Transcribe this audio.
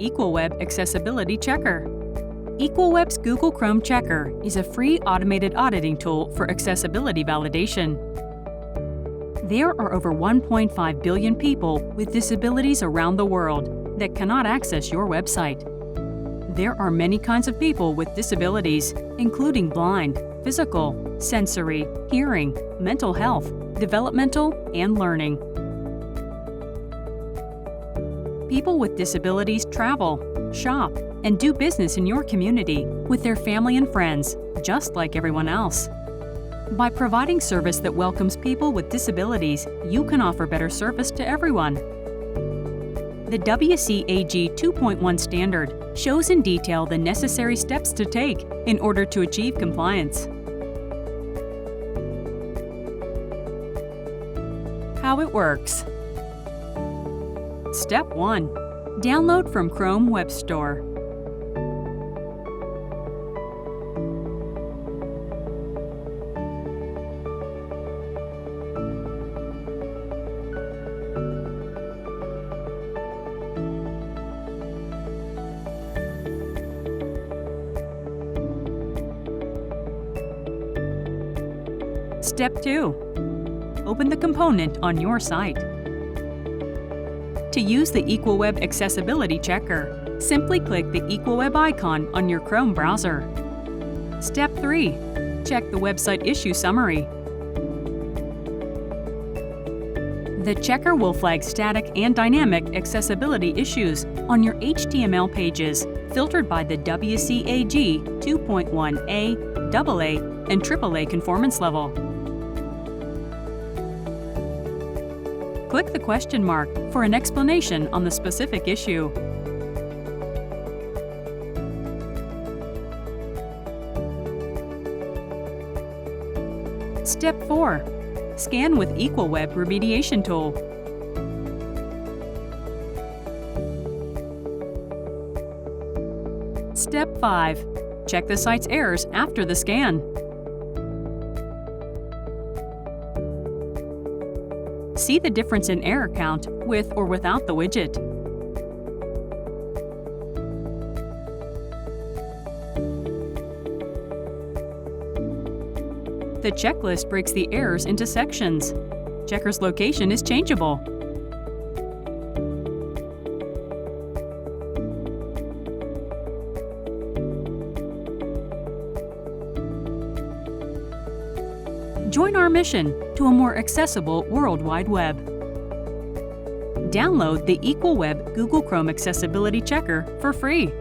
EqualWeb Accessibility Checker. EqualWeb's Google Chrome Checker is a free automated auditing tool for accessibility validation. There are over 1.5 billion people with disabilities around the world that cannot access your website. There are many kinds of people with disabilities, including blind, physical, sensory, hearing, mental health, developmental, and learning. People with disabilities travel, shop, and do business in your community with their family and friends, just like everyone else. By providing service that welcomes people with disabilities, you can offer better service to everyone. The WCAG 2.1 standard shows in detail the necessary steps to take in order to achieve compliance. How it works. Step 1. Download from Chrome Web Store. Step 2. Open the component on your site. To use the EqualWeb Accessibility Checker, simply click the EqualWeb icon on your Chrome browser. Step 3. Check the website issue summary. The checker will flag static and dynamic accessibility issues on your HTML pages filtered by the WCAG 2.1a, AA, and AAA conformance level. Click the question mark for an explanation on the specific issue. Step 4. Scan with EqualWeb Remediation Tool. Step 5. Check the site's errors after the scan. See the difference in error count with or without the widget. The checklist breaks the errors into sections. Checker's location is changeable. Join our mission to a more accessible World Wide Web. Download the EqualWeb Google Chrome Accessibility Checker for free.